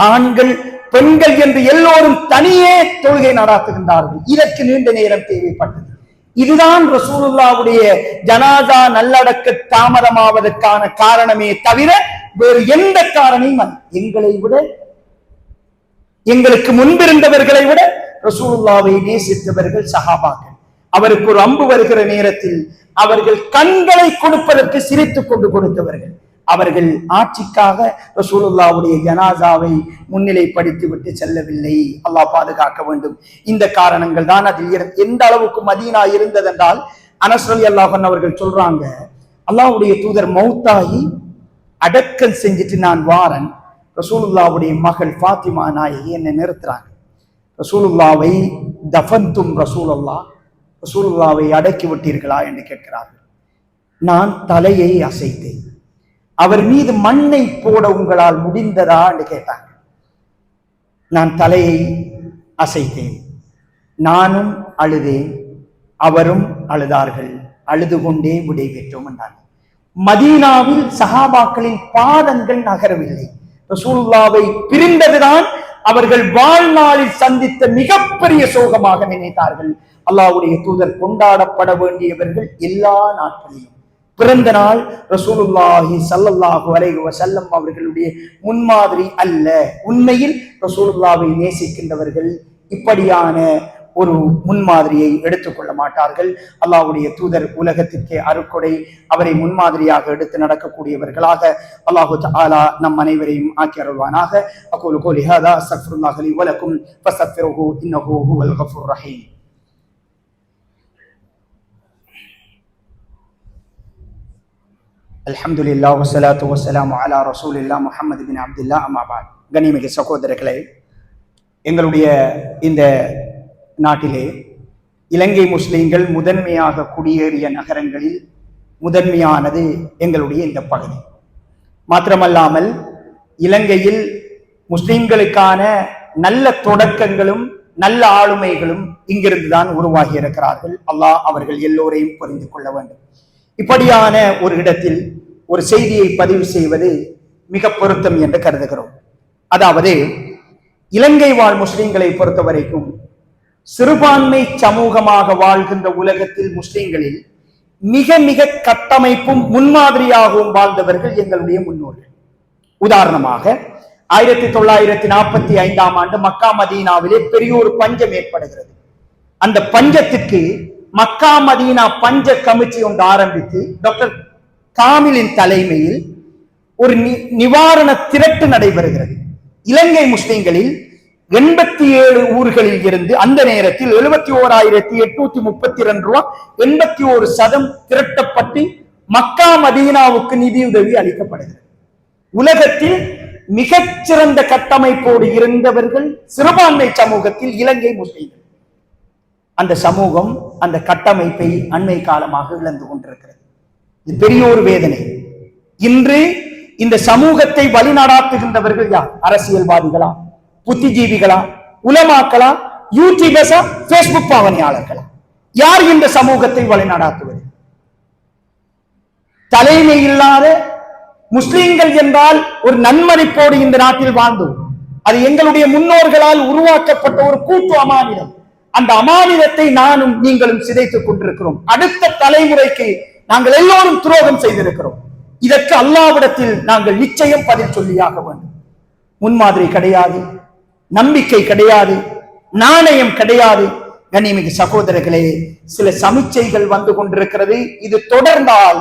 ஆண்கள், பெண்கள் என்று எல்லோரும் தனியே தொழுகை நடாத்துகின்றார்கள். இதற்கு நீண்ட நேரம் தேவைப்பட்டது. இதுதான் ரசூலுல்லாஹ்வுடைய ஜனாதா நல்லடக்க தாமதமாவதற்கான காரணமே தவிர வேறு எந்த காரணமும் அல்ல. எங்களை விட, எங்களுக்கு முன்பிருந்தவர்களை விட ரசூலுல்லாஹ்வை நேசித்தவர்கள் சஹாபாக்கள். அவருக்கு ஒரு அம்பு வருகிற நேரத்தில் அவர்கள் கண்களை கொடுப்பதற்கு சிரித்துக் கொண்டு கொடுத்தவர்கள். அவர்கள் ஆட்சிக்காக ரசூலுல்லாஹ்வுடைய ஜனாசாவை முன்னிலைப்படுத்தி விட்டு செல்லவில்லை. அல்லாஹ் பாதுகாக்க வேண்டும். இந்த காரணங்கள் தான் அதில் எந்த அளவுக்கு மதீனா இருந்ததென்றால், அனஸ் ரலியல்லாஹு அன்ஹு அவர்கள் சொல்றாங்க, அல்லாஹ்வுடைய தூதர் மௌத்தாகி அடக்கம் செஞ்சுட்டு நான் வாரன், ரசூலுல்லாஹ்வுடைய மகள் ஃபாத்திமா நாயகி என்னை நிறுத்துறாங்க. ரசூலுல்லாஹ்வை தஃபன்தும் ரசூலுல்லாஹ், ரசூலுல்லாஹ்வை அடக்கி விட்டீர்களா என்று கேட்கிறார்கள். நான் தலையை அசைத்தேன். அவர் மீது மண்ணை போட உங்களால் முடிந்ததா என்று கேட்டாங்க. நான் தலையை அசைத்தேன். நானும் அழுதேன், அவரும் அழுதார்கள். அழுது கொண்டே விடை பெற்றோம் என்றார். மதீனாவில் சஹாபாக்களின் பாதங்கள் நகரவில்லை. ரசூலுல்லாஹ்வை பிரிந்ததுதான் அவர்கள் வாழ்நாளில் சந்தித்த மிகப்பெரிய சோகமாக நினைத்தார்கள். அல்லாஹ்வுடைய தூதர் கொண்டாடப்பட வேண்டியவர்கள் எல்லா நாட்களிலும். பிறந்த நாள் ரசூலுல்லாஹி ஸல்லல்லாஹு அலைஹி வஸல்லம் அவர்களுடைய முன்மாதிரி அல்ல. உண்மையில் ரசூலுல்லாஹ்வை நேசிக்கின்றவர்கள் இப்படியான ஒரு முன்மாதிரியை எடுத்துக்கொள்ள மாட்டார்கள். அல்லாஹ்வுடைய தூதர் உலகத்திற்கே அருட்கொடை. அவரை முன்மாதிரியாக எடுத்து நடக்கக்கூடியவர்களாக அல்லாஹு தஆலா நம் அனைவரையும் ஆக்கி அருள்வானாக. அகூலு கௌலி ஹாதா அஸ்தக்ஃபிருல்லாஹ லி வ லக்கும் ஃபஸ்தக்ஃபிருஹு இன்னஹு ஹுவல் கஃபூர் ரஹீம். அல்ஹம்துலில்லாஹ் வஸ்ஸலாத்து வஸ்ஸலாமு அலா ரசூலில்லாஹ் முஹம்மது பின் அப்துல்லாஹ் அம்மா பஅத். கண்ணியமிக்க சகோதரர்களே, எங்களுடைய இந்த நாட்டிலே இலங்கை முஸ்லிம்கள் முதன்மையாக குடியேறிய நகரங்களில் முதன்மையானது எங்களுடைய இந்த பகுதி. மாத்திரமல்லாமல் இலங்கையில் முஸ்லிம்களுக்கான நல்ல தொடக்கங்களும் நல்ல ஆளுமைகளும் இங்கிருந்துதான் உருவாகி இருக்கிறார்கள். அல்லாஹ் அவர்கள் எல்லோரையும் புரிந்து கொள்ள வேண்டும். இப்படியான ஒரு இடத்தில் ஒரு செய்தியை பதிவு செய்வது மிக பொருத்தம் என்று கருதுகிறோம். அதாவது, இலங்கை வாழ் முஸ்லிம்களை பொறுத்த வரைக்கும் சிறுபான்மை சமூகமாக வாழ்கின்ற உலகத்தில் முஸ்லிம்களில் மிக மிக கட்டமைப்பும் முன்மாதிரியாகவும் வாழ்ந்தவர்கள் எங்களுடைய முன்னோர்கள். உதாரணமாக 1945 ஆண்டு மக்கா மதீனாவிலே பெரிய ஒரு பஞ்சம் ஏற்படுகிறது. அந்த பஞ்சத்திற்கு மக்கா மதீனா பஞ்ச கமிட்டி ஒன்று ஆரம்பித்து டாக்டர் காமிலின் தலைமையில் ஒரு நிவாரண திரட்டு நடைபெறுகிறது. இலங்கை முஸ்லிம்களில் 87 ஊர்களில் இருந்து அந்த நேரத்தில் 71,832 ரூபாய் 81% திரட்டப்பட்டு மக்கா மதீனாவுக்கு நிதியுதவி அளிக்கப்படுகிறது. உலகத்தில் மிகச்சிறந்த கட்டமைப்போடு இருந்தவர்கள் சிறுபான்மை சமூகத்தில் இலங்கை முஸ்லிம்கள். அந்த சமூகம் அந்த கட்டமைப்பை அண்மை காலமாக இழந்து கொண்டிருக்கிறது. இது பெரிய ஒரு வேதனை. இன்று இந்த சமூகத்தை வழிநடாத்துகின்றவர்கள் யார்? அரசியல்வாதிகளா, புத்திஜீவிகளா, உலமாக்களா, யூடியூபர்ஸா, பேஸ்புக் பாவனையாளர்களா? யார் இந்த சமூகத்தை வழிநடாத்துவது? தலைமை இல்லாத முஸ்லிம்கள் என்றால் ஒரு நன்மதிப்போடு இந்த நாட்டில் வாழ்ந்தோம். அது எங்களுடைய முன்னோர்களால் உருவாக்கப்பட்ட ஒரு கூட்டு அமானிதம். அந்த அமானிதத்தை நானும் நீங்களும் சிதைத்துக் கொண்டிருக்கிறோம். அடுத்த தலைமுறைக்கு நாங்கள் எல்லோரும் துரோகம் செய்திருக்கிறோம். இதற்கு அல்லாஹ்விடத்தில் நாங்கள் நிச்சயம் பதில் சொல்லியாக வேண்டும். முன்மாதிரி கிடையாது, நம்பிக்கை கிடையாது, நாணயம் கிடையாது. கண்ணியமிகு சகோதரர்களே, சில சமிச்சைகள் வந்து கொண்டிருக்கிறது. இது தொடர்ந்தால்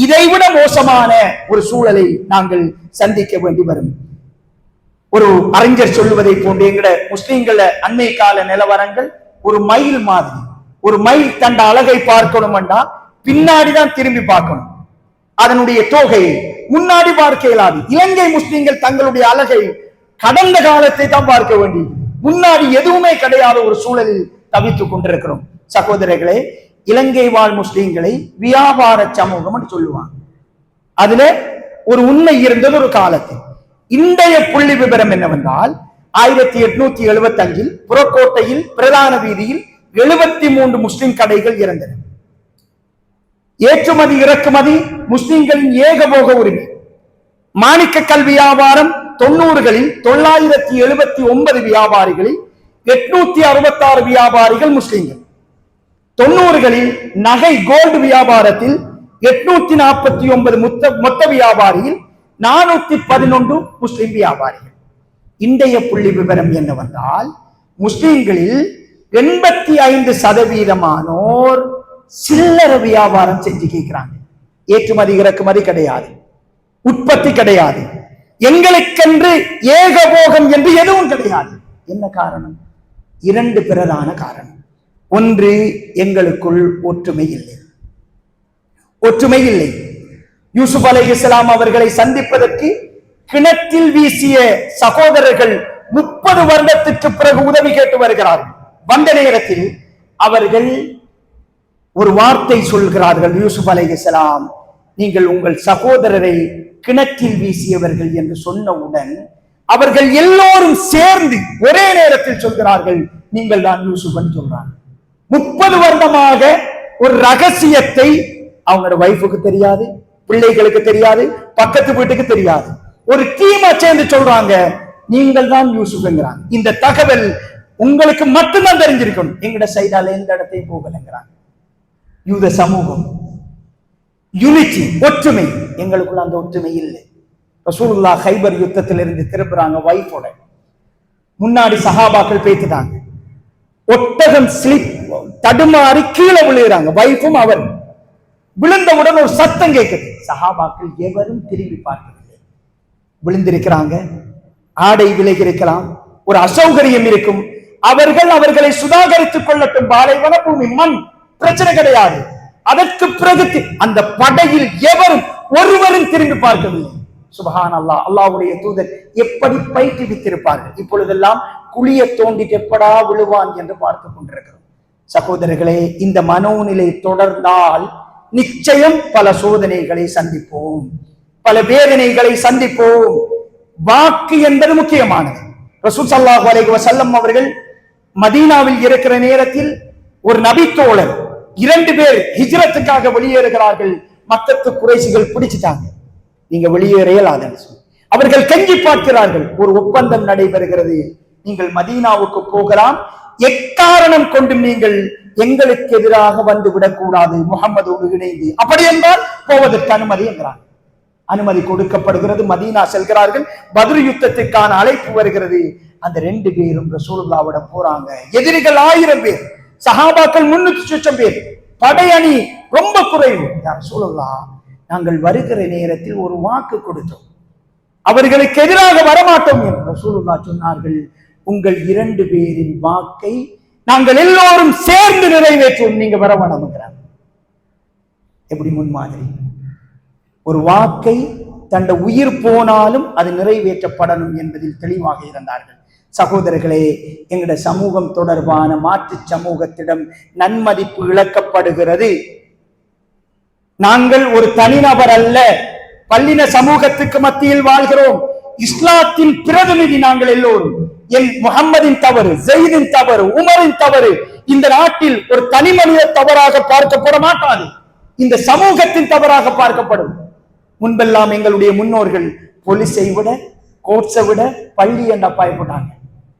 இதைவிட மோசமான ஒரு சூழலை நாங்கள் சந்திக்க வேண்டி வரும். ஒரு அறிஞர் சொல்லுவதை போன்று எங்கட முஸ்லிம்கள அண்மை கால நிலவரங்கள் ஒரு மயில் மாதிரி. ஒரு மயில் தண்ட அழகை பார்க்கணும்னா பின்னாடிதான் திரும்பி பார்க்கணும். அதனுடைய தோகையை முன்னாடி பார்க்க இயலாது. இலங்கை முஸ்லிம்கள் தங்களுடைய அழகை கடந்த காலத்தை தான் பார்க்க வேண்டியது. முன்னாடி எதுவுமே கிடையாத ஒரு சூழலில் தவித்துக் கொண்டிருக்கிறோம். சகோதரர்களே, இலங்கை வாழ் முஸ்லிம்களை வியாபார சமூகம் என்று சொல்லுவாங்க. அதுல ஒரு உண்மை இருந்தது ஒரு காலத்தில். இன்றைய புள்ளி விவரம் என்னவென்றால் 1875 புறக்கோட்டையில் பிரதான வீதியில் 73 முஸ்லிம் கடைகள் இருந்தன. ஏற்றுமதி இறக்குமதி முஸ்லிம்களின் ஏகபோக உரிமை. மாணிக்க கல் வியாபாரம் 90களில் 979 வியாபாரிகளில் 866 வியாபாரிகள் முஸ்லிம்கள். 90களில் நகை கோல்டு வியாபாரத்தில் 849 மொத்த வியாபாரியில் 411 முஸ்லிம் வியாபாரிகள். இன்றைய புள்ளி விவரம் என்னவென்றால் முஸ்லிம்களில் 85% சில்லறை வியாபாரம் செஞ்சு கேட்கிறாங்க. ஏற்றுமதி இறக்குமதி கிடையாது, உற்பத்தி கிடையாது, எங்களுக்கென்று ஏகபோகம் என்று எதுவும் கிடையாது. என்ன காரணம்? 2 பிரதான காரணம். ஒன்று, எங்களுக்குள் ஒற்றுமை இல்லை. ஒற்றுமை இல்லை. யூசுப் அலைஹிஸ்ஸலாம் அவர்களை சந்திப்பதற்கு கிணற்றில் வீசிய சகோதரர்கள் 30 வருடத்திற்கு பிறகு உதவி கேட்டு வருகிறார்கள். வந்த நேரத்தில் அவர்கள் ஒரு வார்த்தை சொல்கிறார்கள். யூசுப் அலைஹிஸ்ஸலாம், நீங்கள் உங்கள் சகோதரரை கிணற்றில் வீசியவர்கள் என்று சொன்னவுடன் அவர்கள் எல்லோரும் சேர்ந்து ஒரே நேரத்தில் சொல்கிறார்கள், நீங்கள் தான் யூசுப் என்று சொல்றாங்க. 30 வருடமாக ஒரு ரகசியத்தை அவங்களோட வைஃபுக்கு தெரியாது, பிள்ளைகளுக்கு தெரியாது, பக்கத்து வீட்டுக்கு தெரியாது. ஒரு டீமா சேர்ந்து சொல்றாங்க, நீங்கள் தான் யூசுப்ங்கிறாங்க. இந்த தகவல் உங்களுக்கு மட்டும்தான் தெரிஞ்சிருக்கணும். எங்கட சைடால எந்த இடத்தையும் போகலைங்கிறாங்க. யூத சமூகம், யூனிட்டி, ஒற்றுமை. எங்களுக்குள்ள அந்த ஒற்றுமை இல்லை. ரசூலுல்லாஹ் ஹைபர் யுத்தத்திலிருந்து திரும்புறாங்க வைஃபோட. முன்னாடி சஹாபாக்கள் பேத்துட்டாங்க. ஒட்டகம் ஸ்லிப் தடுமாறி கீழே விழுகிறாங்க. வைஃபும் அவர் விழுந்தவுடன் ஒரு சத்தம் கேட்குது. சஹாபாக்கள் எவரும் திரும்பி பார்க்கவில்லை. விழுந்திருக்கிறாங்க, ஆடை விலகி இருக்கலாம், ஒரு அசௌகரியம் இருக்கும். அவர்களை சுதாகரித்துக் கொள்ளட்டும், பாலைவன பூமி, மண், பிரச்சனை கிடையாது. அதற்கு பிறகு அந்த படையில் எவரும் ஒருவரும் திரும்பி பார்க்கவில்லை. சுப்ஹானல்லாஹ், அல்லாஹ்வுடைய தூதர் எப்படி பயிற்றுவித்திருப்பார்கள். இப்பொழுதெல்லாம் குழிய தோண்டிட்டு எப்படா விழுவான் என்று பார்த்துக் கொண்டிருக்கிறோம். சகோதரர்களே, இந்த மனோநிலை தொடர்ந்தால் நிச்சயம் பல சோதனைகளை சந்திப்போம், பல வேதனைகளை சந்திப்போம். வாக்கு என்பது முக்கியமானது. ரசூல் ஸல்லல்லாஹு அலைஹி வஸல்லம் அவர்கள் மதீனாவில் இருக்கிற நேரத்தில் ஒரு நபி தோழர் 2 பேர் ஹிஜ்ரத்துக்காக வெளியேறுகிறார்கள். மக்கத்து குறைஷிகள் பிடிச்சிட்டாங்க, நீங்க வெளியேற இயலாதுன்னு சொல்லி அவர்கள் கெஞ்சி பார்க்கிறார்கள். ஒரு ஒப்பந்தம் நடைபெறுகிறது, நீங்கள் மதீனாவுக்கு போகலாம், எக்காரணம் கொண்டும் நீங்கள் எங்களுக்கு எதிராக வந்து விடக்கூடாது, முகம்மதோடு இணைந்து. அப்படி என்றால் போவதற்கு அனுமதி என்கிறார். அனுமதி கொடுக்கப்படுகிறது, மதீனா செல்கிறார்கள். பத்ர் யுத்தத்திற்கான அழைப்பு வருகிறது. அந்த 2 பேரும் ரசூலுல்லாஹ்விடம் போறாங்க. எதிரிகள் 1000 பேர், சஹாபாக்கள் 300 லட்சம் பேர், படையணி ரொம்ப குறைவு. ரசூலுல்லாஹ், நாங்கள் வருகிற நேரத்தில் ஒரு வாக்கு கொடுத்தோம், அவர்களுக்கு எதிராக வரமாட்டோம் என்று ரசூலுல்லாஹ் சொன்னார்கள். உங்கள் 2 பேரின் வாக்கை நாங்கள் எல்லோரும் சேர்ந்து நிறைவேற்றுவோம், நீங்க வர வேண்டாம்ங்கிறார். எப்படி முன்மாதிரி? ஒரு வாக்கை தண்ட உயிர் போனாலும் அது நிறைவேற்றப்படணும் என்பதில் தெளிவாக இருந்தார்கள். சகோதரர்களே, எங்களுடைய சமூகம் தொடர்பான மாற்று சமூகத்திடம் நன்மதிப்பு இழக்கப்படுகிறது. நாங்கள் ஒரு தனிநபர் அல்ல, பல்லின சமூகத்துக்கு மத்தியில் வாழ்கிறோம். இஸ்லாத்தின் பிரதிநிதி நாங்கள் எல்லோரும். என் முகம்மதின் தவறு, ஜெயிதின் தவறு, உமரின் தவறு இந்த நாட்டில் ஒரு தனி மனித தவறாக பார்க்கப்பட மாட்டாது, இந்த சமூகத்தின் தவறாக பார்க்கப்படும். முன்பெல்லாம் எங்களுடைய முன்னோர்கள் போலீஸை விட, கோர்ட்ஸை விட பள்ளி என்ற பயப்பட்டாங்க.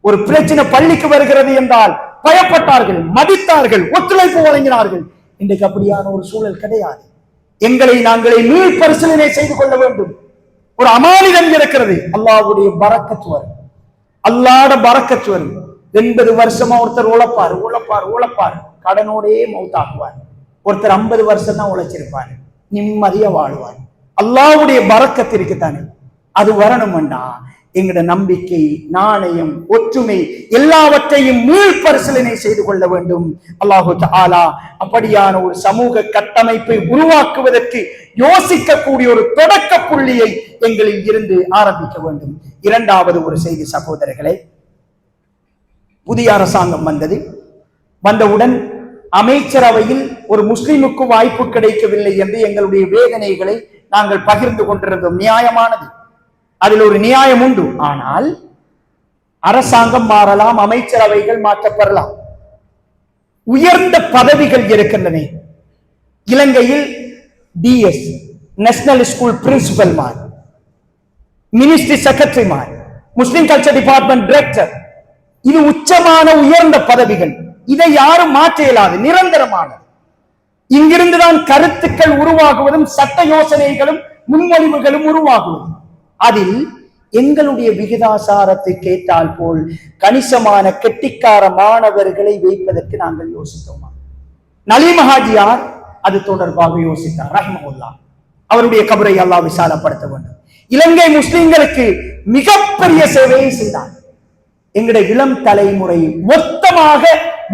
ஒரு பிரச்சனை பள்ளிக்கு வருகிறது என்றால் பயப்பட்டார்கள், மதித்தார்கள், ஒத்துழைப்பு வழங்கினார்கள். இன்றைக்கு அப்படியான ஒரு சூழல் கிடையாது. எங்களை நாங்களே மீள் பரிசீலனை செய்து கொள்ள வேண்டும். ஒரு அமானிதம் இருக்கிறது, அல்லாஹ்வுடைய பரக்கத் வரும், அல்லாஹ்வுடைய பரக்கத் வரும். 80 வருஷமா ஒருத்தர் உழைப்பார் உழைப்பார் உழைப்பார், கடனோடே மௌத்தாக்குவார். ஒருத்தர் 50 வருஷம் தான் உழைச்சிருப்பார், நிம்மதியா வாழ்வார். அல்லாஹ்வுடைய பரக்கத் இருக்குதானே, அது வரணும்னா எங்களோட நம்பிக்கை, நாணயம், ஒற்றுமை எல்லாவற்றையும் மீள் பரிசீலனை செய்து கொள்ள வேண்டும். அல்லாஹு தஆலா அப்படியான ஒரு சமூக கட்டமைப்பை உருவாக்குவதற்கு யோசிக்கக்கூடிய ஒரு தொடக்க புள்ளியை எங்களில் இருந்து ஆரம்பிக்க வேண்டும். இரண்டாவது ஒரு செய்தி சகோதரர்களே, புதிய அரசாங்கம் வந்தவுடன் அமைச்சரவையில் ஒரு முஸ்லிமுக்கு வாய்ப்பு கிடைக்கவில்லை என்று எங்களுடைய வேதனைகளை நாங்கள் பகிர்ந்து கொண்டிருந்தோம். நியாயமானது, அதில் ஒரு நியாயம் உண்டு. ஆனால் அரசாங்கம் மாறலாம், அமைச்சரவைகள் மாற்றப்படலாம், உயர்ந்த பதவிகள் இருக்கின்றன. இலங்கையில் டிஎஸ், நேஷனல் ஸ்கூல் பிரின்சிபல் மார், மினிஸ்ட்ரி செக்ரட்டரி மார், முஸ்லிம் கல்ச்சர் டிபார்ட்மெண்ட் டைரக்டர், இது உச்சமான உயர்ந்த பதவிகள். இதை யாரும் மாற்ற இயலாது, நிரந்தரமானது. இங்கிருந்துதான் கருத்துக்கள் உருவாகுவதும் சட்ட யோசனைகளும் முன்மொழிவுகளும் உருவாகுவதும். அதில் எங்களுடைய விகிதாசாரத்தை கேட்டால் போல் கணிசமான கெட்டிக்கார மாணவர்களை வைப்பதற்கு நாங்கள் யோசித்தோமா? நலீம் ஹாஜியார் அது தொடர்பாக யோசித்தார் ரஹ்மத்துல்லாஹ். அவருடைய கபரை அல்லாஹ் விசாலப்படுத்த வேண்டும். இலங்கை முஸ்லிம்களுக்கு மிகப்பெரிய சேவையை செய்தார். எங்களுடைய இளம் தலைமுறை மொத்தமாக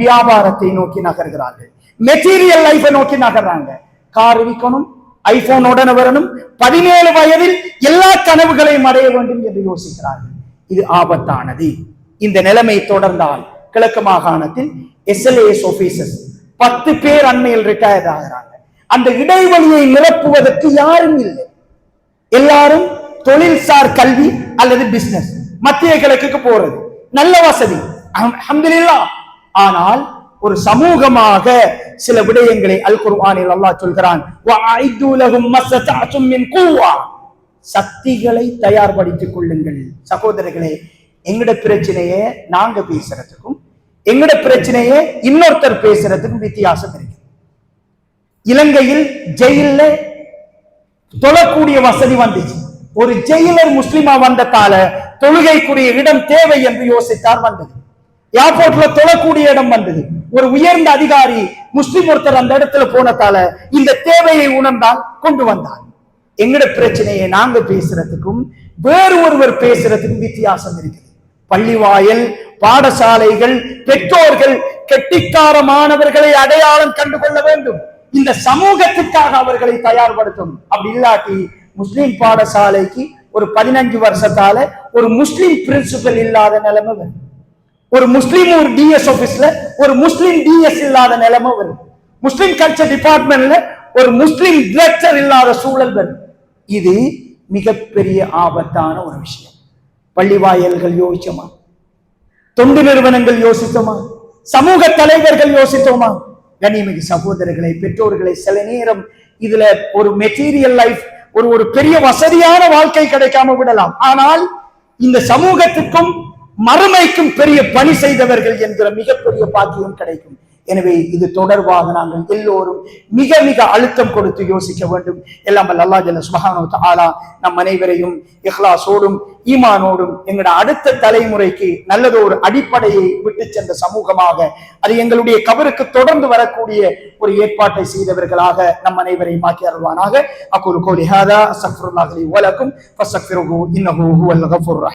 வியாபாரத்தை நோக்கி நகர்கிறார்கள், மெட்டீரியல் லைஃபை நோக்கி நகர்றாங்க. கார் விற்கணும், ஐபோன் உடனே வரணும், 17 வயதில் எல்லா கனவுகளையும் அடைய வேண்டும் என்று யோசிக்கிறார்கள். இது ஆபத்தானது. இந்த நிலைமை தொடர்ந்தால் கிழக்கு மாகாணத்தில் SLAS ஆபீசர்ஸ் 10 பேர் அண்மையில் ரிட்டையர் ஆகிறாங்க. அந்த இடைவெளியை நிரப்புவதற்கு யாரும் இல்லை. எல்லாரும் தொழில்சார் கல்வி அல்லது பிசினஸ், மத்திய கிழக்குக்கு போறது நல்ல வசதி, அல்ஹம்துலில்லாஹ். ஆனால் ஒரு சமூகமாக சில விடயங்களை அல் குர்ஆனில் அல்லாஹ் சொல்கிறான், வஅஇது லஹும் மஸ்தஅதும் மின் குவா, சக்திகளை தயார்படுத்திக் கொள்ளுங்கள். சகோதரர்களே, எங்கட பிரச்சனையை நாங்க பேசுறதுக்கும் எங்கட பிரச்சனையை இன்னொருத்தர் பேசுறதுக்கும் வித்தியாசம் இருக்கு. இலங்கையில் ஜெயில தொழக்கூடிய வசதி வந்துச்சு. ஒரு ஜெயிலர் முஸ்லிமா வந்ததால தொழுகைக்குரிய இடம் தேவை என்று யோசித்தார், வந்தது. ஏர்போர்ட்ல தொழக்கூடிய இடம் வந்தது. ஒரு உயர்ந்த அதிகாரி முஸ்லிம் ஒருத்தர் அந்த இடத்துல போனதால இந்த தேவையை உணர்ந்தால் கொண்டு வந்தார். எங்கட பிரச்சனையை நாங்க பேசுறதுக்கும் வேறு ஒருவர் பேசுறதுக்கும் வித்தியாசம் இருக்குது. பள்ளிவாயல், பாடசாலைகள், பெற்றோர்கள் கெட்டிக்கார மாணவர்களை அடையாளம் கண்டுகொள்ள வேண்டும். இந்த சமூகத்துக்காக அவர்களை தயார்படுத்தும். அப்படி இல்லாட்டி முஸ்லிம் பாடசாலைக்கு ஒரு 15 வருஷத்தால ஒரு முஸ்லிம் பிரின்சிபல் இல்லாத நிலைமை வரும். ஒரு முஸ்லிம் ஒரு டிஎஸ் ஆபீஸ்ல ஒரு முஸ்லிம் டிஎஸ் இல்லாத நிலைமை வரும். முஸ்லிம் கல்ச்சர் டிபார்ட்மெண்ட்ல ஒரு முஸ்லிம் டைரக்டர் இல்லாத சூழல் வரும். இது மிகப்பெரிய ஆபத்தான ஒரு விஷயம். பள்ளி வாயல்கள் யோசிச்சோமா? தொண்டு நிறுவனங்கள் யோசித்தோமா? சமூக தலைவர்கள் யோசித்தோமா? கண்ணியமிகு சகோதரர்களை, பெற்றோர்களை, சில நேரம் இதுல ஒரு மெட்டீரியல் லைஃப், ஒரு பெரிய வசதியான வாழ்க்கை கிடைக்காம விடலாம். ஆனால் இந்த சமூகத்துக்கும் மறுமைக்கும் பெரிய பணி செய்தவர்கள் என்கிற மிகப்பெரிய பாக்கியம் கிடைக்கும். எனவே இது தொடர்பாக நாங்கள் எல்லோரும் மிக மிக அழுத்தம் கொடுத்து யோசிக்க வேண்டும். எல்லாம் வல்ல அல்லாஹ் ஜல்ல சுப்ஹானஹு வ தஆலா நம் அனைவரையும் இஹ்லாஸோடும் ஈமானோடும் எங்களோட அடுத்த தலைமுறைக்கு நல்லது ஒரு அடிப்படையை விட்டு சென்ற சமூகமாக, அது எங்களுடைய கபருக்கு தொடர்ந்து வரக்கூடிய ஒரு ஏற்பாட்டை செய்தவர்களாக நம் அனைவரையும் ஆக்கி அருள்வானாக. அக்கூலு கௌலி ஹாதா அஸ்தக்ஃபிருல்லாஹ் லி வ லக்கும் ஃபஸ்தக்ஃபிருஹு இன்னஹு ஹுவல் கஃபூர் ரஹீம்.